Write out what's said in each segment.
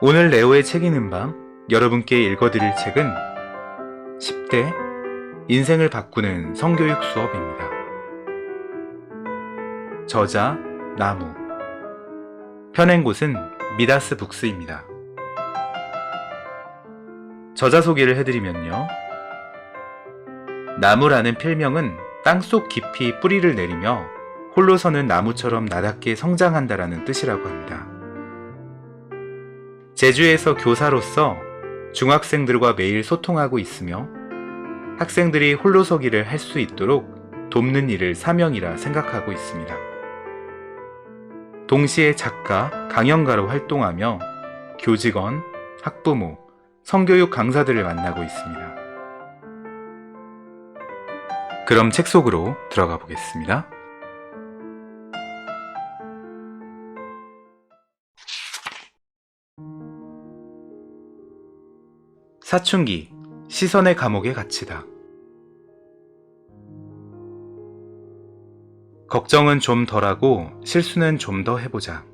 오늘 레오의 책 읽는 밤 여러분께 읽어드릴 책은 10대 인생을 바꾸는 성교육 수업입니다. 저자 나무, 펴낸 곳은 미다스 북스입니다. 저자 소개를 해드리면요. 나무라는 필명은 땅속 깊이 뿌리를 내리며 홀로 서는 나무처럼 나답게 성장한다라는 뜻이라고 합니다. 제주에서 교사로서 중학생들과 매일 소통하고 있으며 학생들이 홀로 서기를 할 수 있도록 돕는 일을 사명이라 생각하고 있습니다. 동시에 작가, 강연가로 활동하며 교직원, 학부모, 성교육 강사들을 만나고 있습니다. 그럼 책 속으로 들어가 보겠습니다. 사춘기, 시선의 감옥에 갇히다. 걱정은 좀 덜하고 실수는 좀 더 해보자.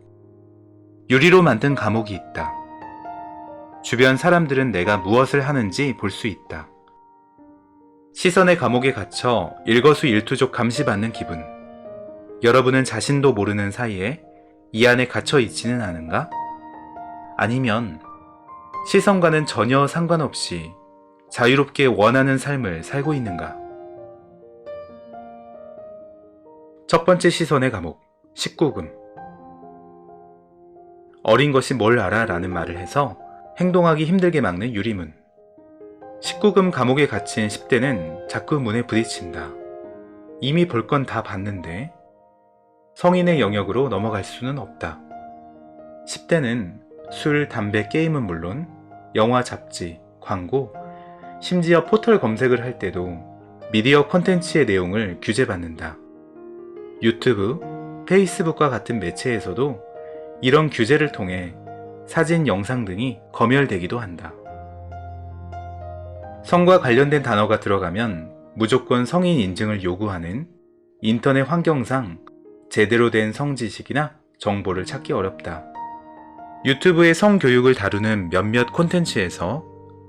유리로 만든 감옥이 있다. 주변 사람들은 내가 무엇을 하는지 볼 수 있다. 시선의 감옥에 갇혀 일거수일투족 감시받는 기분. 여러분은 자신도 모르는 사이에 이 안에 갇혀 있지는 않은가? 아니면 시선과는 전혀 상관없이 자유롭게 원하는 삶을 살고 있는가? 첫 번째 시선의 감옥, 19금. 어린 것이 뭘 알아? 라는 말을 해서 행동하기 힘들게 막는 유리문. 19금 감옥에 갇힌 10대는 자꾸 문에 부딪힌다. 이미 볼 건 다 봤는데 성인의 영역으로 넘어갈 수는 없다. 10대는 술, 담배, 게임은 물론 영화, 잡지, 광고, 심지어 포털 검색을 할 때도 미디어 콘텐츠의 내용을 규제받는다. 유튜브, 페이스북과 같은 매체에서도 이런 규제를 통해 사진, 영상 등이 검열되기도 한다. 성과 관련된 단어가 들어가면 무조건 성인 인증을 요구하는 인터넷 환경상 제대로 된 성지식이나 정보를 찾기 어렵다. 유튜브의 성교육을 다루는 몇몇 콘텐츠에서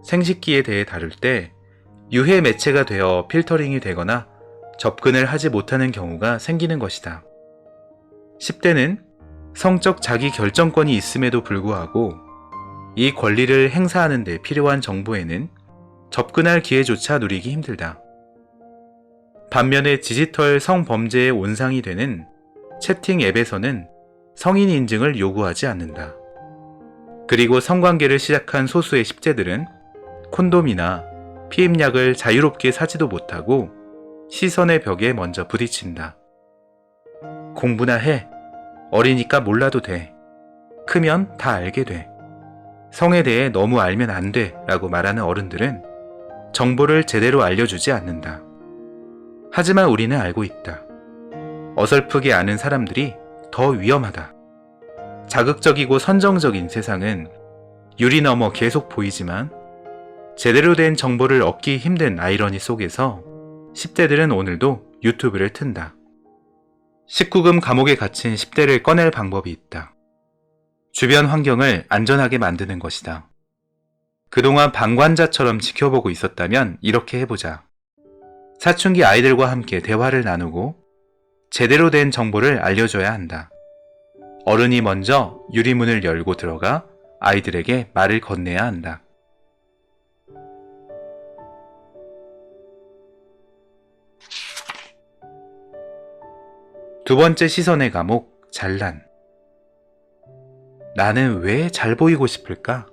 생식기에 대해 다룰 때 유해 매체가 되어 필터링이 되거나 접근을 하지 못하는 경우가 생기는 것이다. 10대는 성적 자기 결정권이 있음에도 불구하고 이 권리를 행사하는 데 필요한 정보에는 접근할 기회조차 누리기 힘들다. 반면에 디지털 성범죄의 온상이 되는 채팅 앱에서는 성인 인증을 요구하지 않는다. 그리고 성관계를 시작한 소수의 10대들은 콘돔이나 피임약을 자유롭게 사지도 못하고 시선의 벽에 먼저 부딪힌다. 공부나 해. 어리니까 몰라도 돼. 크면 다 알게 돼. 성에 대해 너무 알면 안 돼 라고 말하는 어른들은 정보를 제대로 알려주지 않는다. 하지만 우리는 알고 있다. 어설프게 아는 사람들이 더 위험하다. 자극적이고 선정적인 세상은 유리 너머 계속 보이지만 제대로 된 정보를 얻기 힘든 아이러니 속에서 10대들은 오늘도 유튜브를 튼다. 19금 감옥에 갇힌 10대를 꺼낼 방법이 있다. 주변 환경을 안전하게 만드는 것이다. 그동안 방관자처럼 지켜보고 있었다면 이렇게 해보자. 사춘기 아이들과 함께 대화를 나누고 제대로 된 정보를 알려줘야 한다. 어른이 먼저 유리문을 열고 들어가 아이들에게 말을 건네야 한다. 두 번째 시선의 감옥, 잘난. 나는 왜 잘 보이고 싶을까?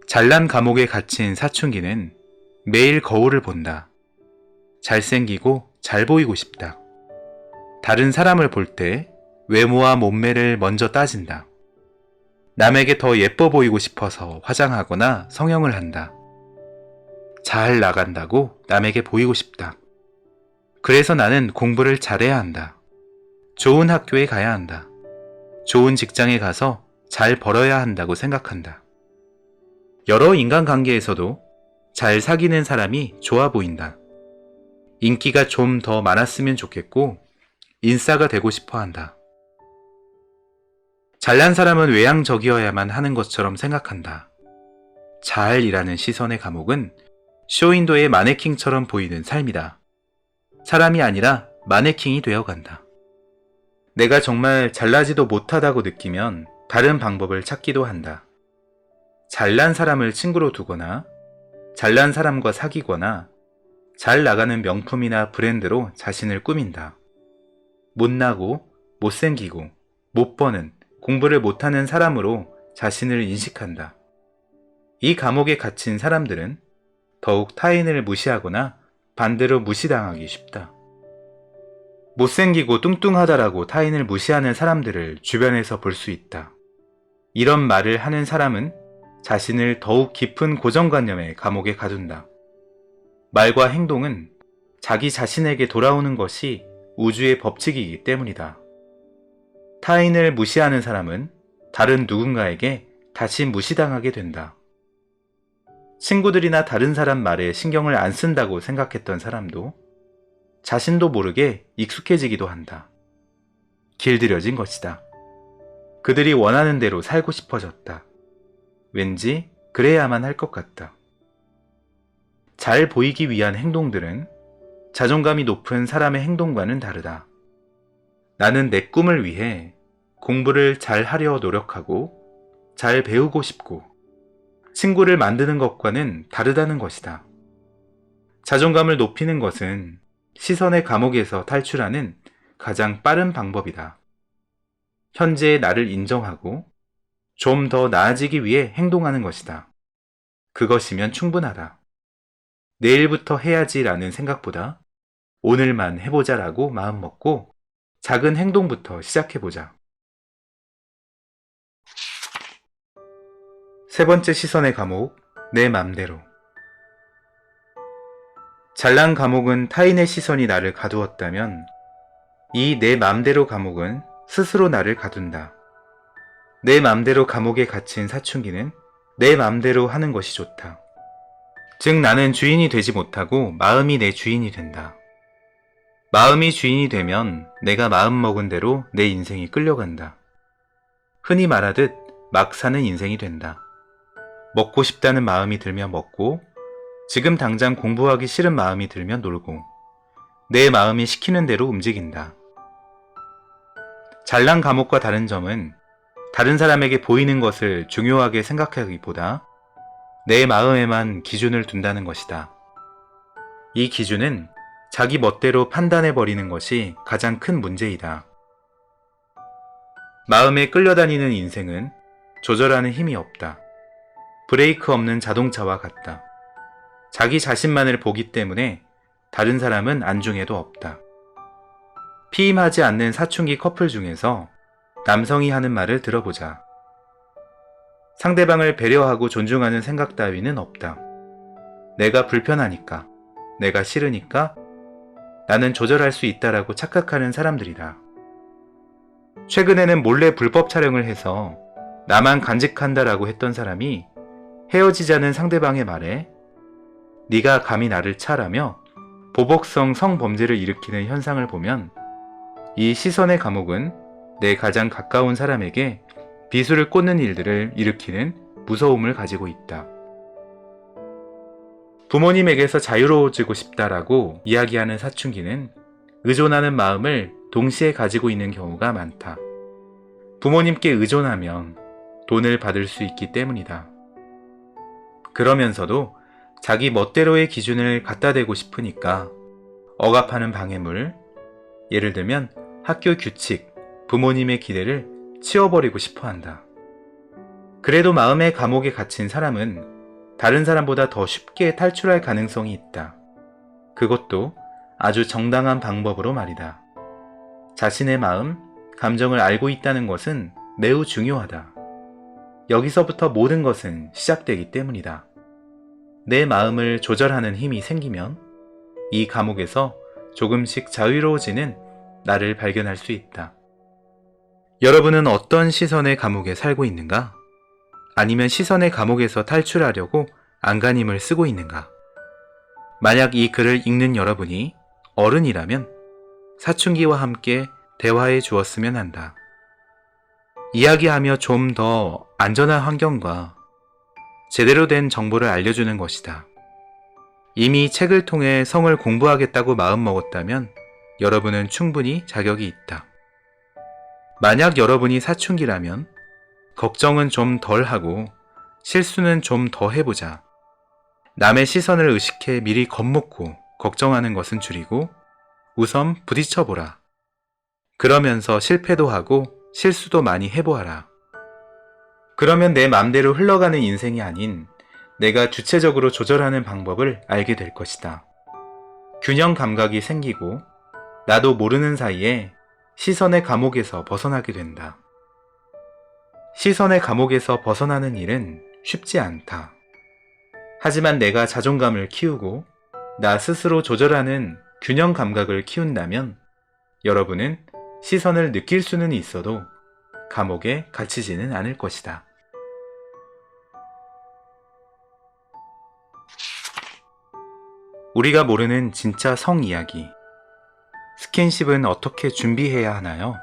잘난 감옥에 갇힌 사춘기는 매일 거울을 본다. 잘생기고 잘 보이고 싶다. 다른 사람을 볼 때 외모와 몸매를 먼저 따진다. 남에게 더 예뻐 보이고 싶어서 화장하거나 성형을 한다. 잘 나간다고 남에게 보이고 싶다. 그래서 나는 공부를 잘해야 한다. 좋은 학교에 가야 한다. 좋은 직장에 가서 잘 벌어야 한다고 생각한다. 여러 인간관계에서도 잘 사귀는 사람이 좋아 보인다. 인기가 좀 더 많았으면 좋겠고 인싸가 되고 싶어 한다. 잘난 사람은 외향적이어야만 하는 것처럼 생각한다. 잘이라는 시선의 감옥은 쇼윈도의 마네킹처럼 보이는 삶이다. 사람이 아니라 마네킹이 되어간다. 내가 정말 잘나지도 못하다고 느끼면 다른 방법을 찾기도 한다. 잘난 사람을 친구로 두거나 잘난 사람과 사귀거나 잘 나가는 명품이나 브랜드로 자신을 꾸민다. 못나고 못생기고 못 버는 공부를 못하는 사람으로 자신을 인식한다. 이 감옥에 갇힌 사람들은 더욱 타인을 무시하거나 반대로 무시당하기 쉽다. 못생기고 뚱뚱하다라고 타인을 무시하는 사람들을 주변에서 볼 수 있다. 이런 말을 하는 사람은 자신을 더욱 깊은 고정관념의 감옥에 가둔다. 말과 행동은 자기 자신에게 돌아오는 것이 우주의 법칙이기 때문이다. 타인을 무시하는 사람은 다른 누군가에게 다시 무시당하게 된다. 친구들이나 다른 사람 말에 신경을 안 쓴다고 생각했던 사람도 자신도 모르게 익숙해지기도 한다. 길들여진 것이다. 그들이 원하는 대로 살고 싶어졌다. 왠지 그래야만 할 것 같다. 잘 보이기 위한 행동들은 자존감이 높은 사람의 행동과는 다르다. 나는 내 꿈을 위해 공부를 잘 하려 노력하고 잘 배우고 싶고 친구를 만드는 것과는 다르다는 것이다. 자존감을 높이는 것은 시선의 감옥에서 탈출하는 가장 빠른 방법이다. 현재의 나를 인정하고 좀 더 나아지기 위해 행동하는 것이다. 그것이면 충분하다. 내일부터 해야지라는 생각보다 오늘만 해보자라고 마음먹고 작은 행동부터 시작해보자. 세 번째 시선의 감옥, 내 맘대로. 잘난 감옥은 타인의 시선이 나를 가두었다면 이 내 맘대로 감옥은 스스로 나를 가둔다. 내 맘대로 감옥에 갇힌 사춘기는 내 맘대로 하는 것이 좋다. 즉 나는 주인이 되지 못하고 마음이 내 주인이 된다. 마음이 주인이 되면 내가 마음먹은 대로 내 인생이 끌려간다. 흔히 말하듯 막 사는 인생이 된다. 먹고 싶다는 마음이 들면 먹고 지금 당장 공부하기 싫은 마음이 들면 놀고 내 마음이 시키는 대로 움직인다. 잘난 감옥과 다른 점은 다른 사람에게 보이는 것을 중요하게 생각하기보다 내 마음에만 기준을 둔다는 것이다. 이 기준은 자기 멋대로 판단해버리는 것이 가장 큰 문제이다. 마음에 끌려다니는 인생은 조절하는 힘이 없다. 브레이크 없는 자동차와 같다. 자기 자신만을 보기 때문에 다른 사람은 안중에도 없다. 피임하지 않는 사춘기 커플 중에서 남성이 하는 말을 들어보자. 상대방을 배려하고 존중하는 생각 따위는 없다. 내가 불편하니까, 내가 싫으니까 나는 조절할 수 있다라고 착각하는 사람들이다. 최근에는 몰래 불법 촬영을 해서 나만 간직한다라고 했던 사람이 헤어지자는 상대방의 말에 네가 감히 나를 차라며 보복성 성범죄를 일으키는 현상을 보면 이 시선의 감옥은 내 가장 가까운 사람에게 비수를 꽂는 일들을 일으키는 무서움을 가지고 있다. 부모님에게서 자유로워지고 싶다라고 이야기하는 사춘기는 의존하는 마음을 동시에 가지고 있는 경우가 많다. 부모님께 의존하면 돈을 받을 수 있기 때문이다. 그러면서도 자기 멋대로의 기준을 갖다 대고 싶으니까 억압하는 방해물, 예를 들면 학교 규칙, 부모님의 기대를 치워버리고 싶어 한다. 그래도 마음의 감옥에 갇힌 사람은 다른 사람보다 더 쉽게 탈출할 가능성이 있다. 그것도 아주 정당한 방법으로 말이다. 자신의 마음, 감정을 알고 있다는 것은 매우 중요하다. 여기서부터 모든 것은 시작되기 때문이다. 내 마음을 조절하는 힘이 생기면 이 감옥에서 조금씩 자유로워지는 나를 발견할 수 있다. 여러분은 어떤 시선의 감옥에 살고 있는가? 아니면 시선의 감옥에서 탈출하려고 안간힘을 쓰고 있는가? 만약 이 글을 읽는 여러분이 어른이라면 사춘기와 함께 대화해 주었으면 한다. 이야기하며 좀 더 안전한 환경과 제대로 된 정보를 알려주는 것이다. 이미 책을 통해 성을 공부하겠다고 마음먹었다면 여러분은 충분히 자격이 있다. 만약 여러분이 사춘기라면 걱정은 좀 덜 하고 실수는 좀 더 해보자. 남의 시선을 의식해 미리 겁먹고 걱정하는 것은 줄이고 우선 부딪혀보라. 그러면서 실패도 하고 실수도 많이 해보아라. 그러면 내 맘대로 흘러가는 인생이 아닌 내가 주체적으로 조절하는 방법을 알게 될 것이다. 균형 감각이 생기고 나도 모르는 사이에 시선의 감옥에서 벗어나게 된다. 시선의 감옥에서 벗어나는 일은 쉽지 않다. 하지만 내가 자존감을 키우고 나 스스로 조절하는 균형 감각을 키운다면 여러분은 시선을 느낄 수는 있어도 감옥에 갇히지는 않을 것이다. 우리가 모르는 진짜 성 이야기. 스킨십은 어떻게 준비해야 하나요?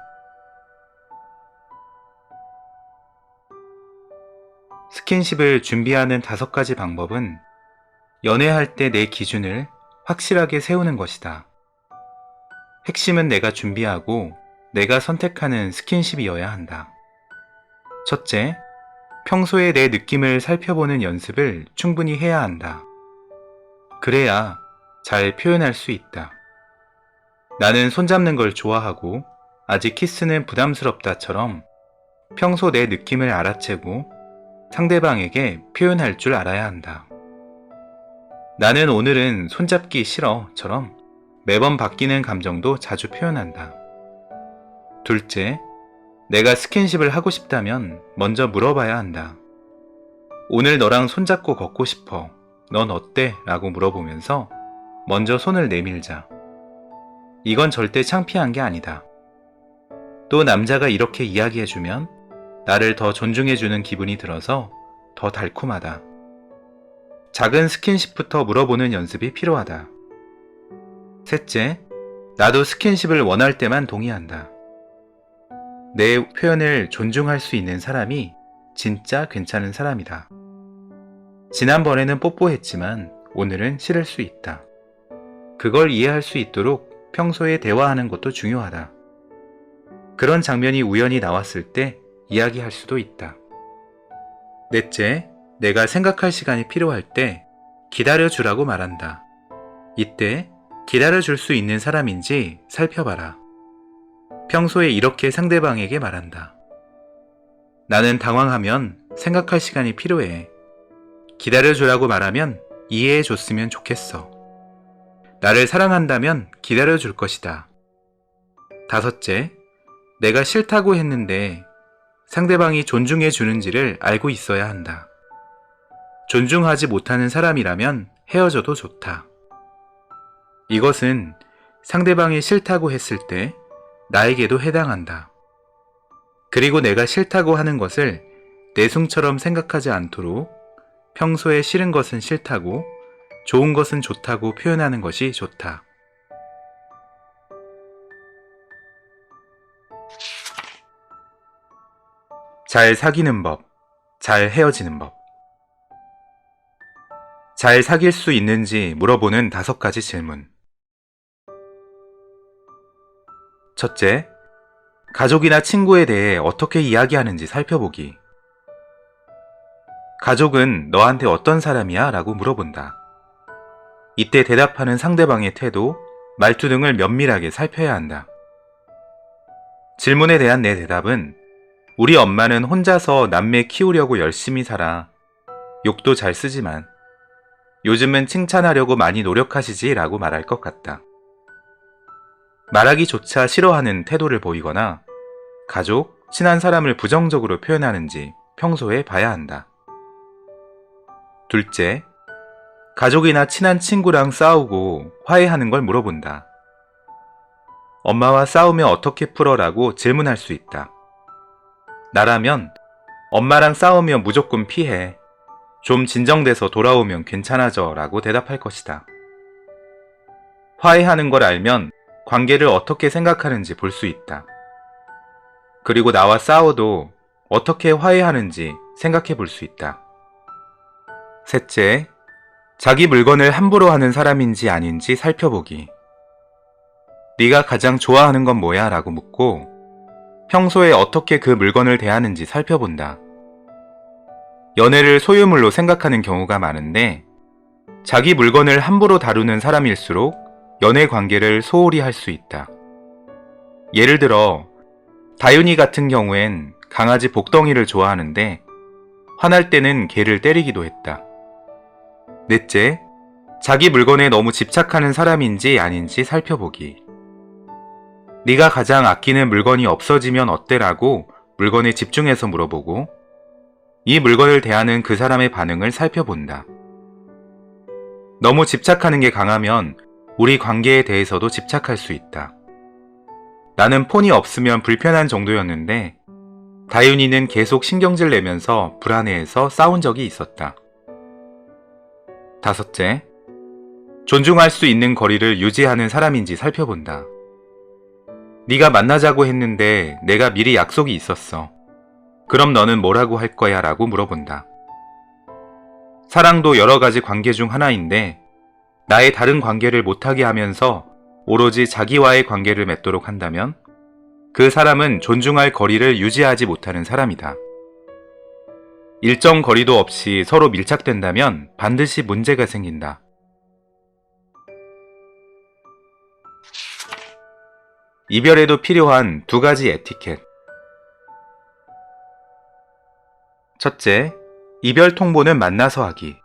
스킨십을 준비하는 5가지 방법은 연애할 때 내 기준을 확실하게 세우는 것이다. 핵심은 내가 준비하고 내가 선택하는 스킨십이어야 한다. 첫째, 평소에 내 느낌을 살펴보는 연습을 충분히 해야 한다. 그래야 잘 표현할 수 있다. 나는 손잡는 걸 좋아하고 아직 키스는 부담스럽다처럼 평소 내 느낌을 알아채고 상대방에게 표현할 줄 알아야 한다. 나는 오늘은 손잡기 싫어처럼 매번 바뀌는 감정도 자주 표현한다. 둘째, 내가 스킨십을 하고 싶다면 먼저 물어봐야 한다. 오늘 너랑 손잡고 걷고 싶어. 넌 어때? 라고 물어보면서 먼저 손을 내밀자. 이건 절대 창피한 게 아니다. 또 남자가 이렇게 이야기해주면 나를 더 존중해주는 기분이 들어서 더 달콤하다. 작은 스킨십부터 물어보는 연습이 필요하다. 셋째, 나도 스킨십을 원할 때만 동의한다. 내 표현을 존중할 수 있는 사람이 진짜 괜찮은 사람이다. 지난번에는 뽀뽀했지만 오늘은 싫을 수 있다. 그걸 이해할 수 있도록 평소에 대화하는 것도 중요하다. 그런 장면이 우연히 나왔을 때 이야기할 수도 있다. 넷째, 내가 생각할 시간이 필요할 때 기다려주라고 말한다. 이때 기다려줄 수 있는 사람인지 살펴봐라. 평소에 이렇게 상대방에게 말한다. 나는 당황하면 생각할 시간이 필요해. 기다려주라고 말하면 이해해줬으면 좋겠어. 나를 사랑한다면 기다려줄 것이다. 다섯째, 내가 싫다고 했는데 상대방이 존중해주는지를 알고 있어야 한다. 존중하지 못하는 사람이라면 헤어져도 좋다. 이것은 상대방이 싫다고 했을 때 나에게도 해당한다. 그리고 내가 싫다고 하는 것을 내숭처럼 생각하지 않도록 평소에 싫은 것은 싫다고, 좋은 것은 좋다고 표현하는 것이 좋다. 잘 사귀는 법, 잘 헤어지는 법. 잘 사귈 수 있는지 물어보는 5가지 질문. 첫째, 가족이나 친구에 대해 어떻게 이야기하는지 살펴보기. 가족은 너한테 어떤 사람이야? 라고 물어본다. 이때 대답하는 상대방의 태도, 말투 등을 면밀하게 살펴야 한다. 질문에 대한 내 대답은 우리 엄마는 혼자서 남매 키우려고 열심히 살아. 욕도 잘 쓰지만 요즘은 칭찬하려고 많이 노력하시지 라고 말할 것 같다. 말하기조차 싫어하는 태도를 보이거나 가족, 친한 사람을 부정적으로 표현하는지 평소에 봐야 한다. 둘째, 가족이나 친한 친구랑 싸우고 화해하는 걸 물어본다. 엄마와 싸우면 어떻게 풀어라고 질문할 수 있다. 나라면 엄마랑 싸우면 무조건 피해. 좀 진정돼서 돌아오면 괜찮아져 라고 대답할 것이다. 화해하는 걸 알면 관계를 어떻게 생각하는지 볼 수 있다. 그리고 나와 싸워도 어떻게 화해하는지 생각해 볼 수 있다. 셋째, 자기 물건을 함부로 하는 사람인지 아닌지 살펴보기. 네가 가장 좋아하는 건 뭐야? 라고 묻고 평소에 어떻게 그 물건을 대하는지 살펴본다. 연애를 소유물로 생각하는 경우가 많은데 자기 물건을 함부로 다루는 사람일수록 연애 관계를 소홀히 할 수 있다. 예를 들어 다윤이 같은 경우엔 강아지 복덩이를 좋아하는데 화날 때는 개를 때리기도 했다. 넷째, 자기 물건에 너무 집착하는 사람인지 아닌지 살펴보기. 네가 가장 아끼는 물건이 없어지면 어때라고 물건에 집중해서 물어보고 이 물건을 대하는 그 사람의 반응을 살펴본다. 너무 집착하는 게 강하면 우리 관계에 대해서도 집착할 수 있다. 나는 폰이 없으면 불편한 정도였는데 다윤이는 계속 신경질 내면서 불안해해서 싸운 적이 있었다. 다섯째, 존중할 수 있는 거리를 유지하는 사람인지 살펴본다. 네가 만나자고 했는데 내가 미리 약속이 있었어. 그럼 너는 뭐라고 할 거야? 라고 물어본다. 사랑도 여러 가지 관계 중 하나인데 나의 다른 관계를 못하게 하면서 오로지 자기와의 관계를 맺도록 한다면 그 사람은 존중할 거리를 유지하지 못하는 사람이다. 일정 거리도 없이 서로 밀착된다면 반드시 문제가 생긴다. 이별에도 필요한 2가지 에티켓. 첫째, 이별 통보는 만나서 하기.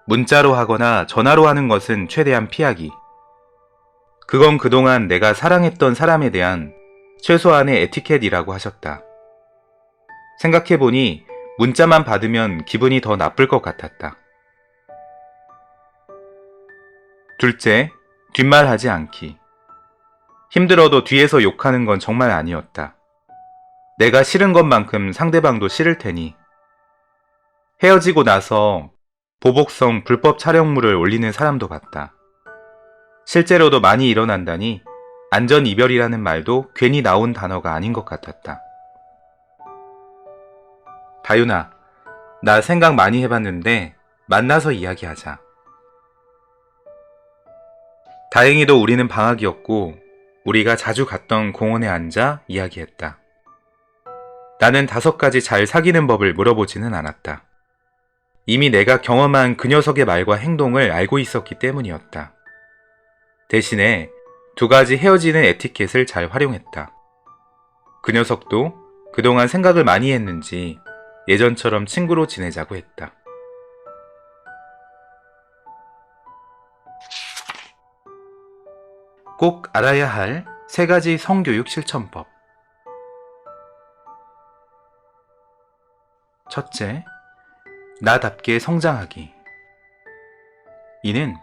문자로 하거나 전화로 하는 것은 최대한 피하기. 그건 그동안 내가 사랑했던 사람에 대한 최소한의 에티켓이라고 하셨다. 생각해보니 문자만 받으면 기분이 더 나쁠 것 같았다. 둘째, 뒷말하지 않기. 힘들어도 뒤에서 욕하는 건 정말 아니었다. 내가 싫은 것만큼 상대방도 싫을 테니. 헤어지고 나서 보복성 불법 촬영물을 올리는 사람도 봤다. 실제로도 많이 일어난다니 안전이별이라는 말도 괜히 나온 단어가 아닌 것 같았다. 다윤아, 나 생각 많이 해봤는데 만나서 이야기하자. 다행히도 우리는 방학이었고 우리가 자주 갔던 공원에 앉아 이야기했다. 나는 5가지 잘 사귀는 법을 물어보지는 않았다. 이미 내가 경험한 그 녀석의 말과 행동을 알고 있었기 때문이었다. 대신에 2가지 헤어지는 에티켓을 잘 활용했다. 그 녀석도 그동안 생각을 많이 했는지 예전처럼 친구로 지내자고 했다. 꼭 알아야 할 3가지 성교육 실천법. 첫째, 나답게 성장하기. 이는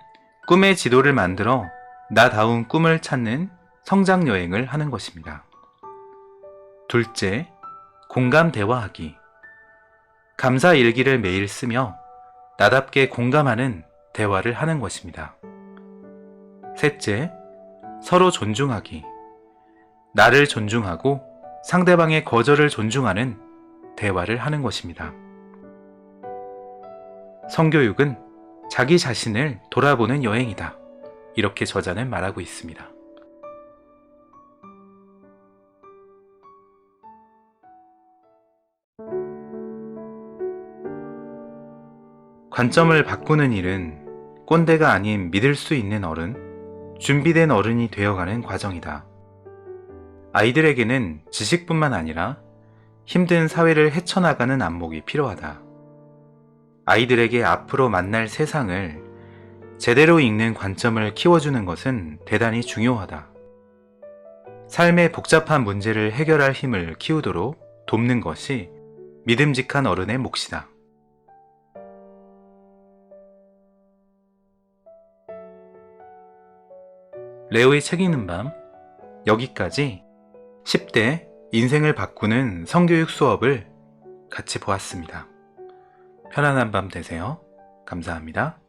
꿈의 지도를 만들어 나다운 꿈을 찾는 성장 여행을 하는 것입니다. 둘째, 공감 대화하기. 감사 일기를 매일 쓰며 나답게 공감하는 대화를 하는 것입니다. 셋째, 서로 존중하기. 나를 존중하고 상대방의 거절을 존중하는 대화를 하는 것입니다. 성교육은 자기 자신을 돌아보는 여행이다. 이렇게 저자는 말하고 있습니다. 관점을 바꾸는 일은 꼰대가 아닌 믿을 수 있는 어른, 준비된 어른이 되어가는 과정이다. 아이들에게는 지식뿐만 아니라 힘든 사회를 헤쳐나가는 안목이 필요하다. 아이들에게 앞으로 만날 세상을 제대로 읽는 관점을 키워주는 것은 대단히 중요하다. 삶의 복잡한 문제를 해결할 힘을 키우도록 돕는 것이 믿음직한 어른의 몫이다. 레오의 책 읽는 밤, 여기까지 10대 인생을 바꾸는 성교육 수업을 같이 보았습니다. 편안한 밤 되세요. 감사합니다.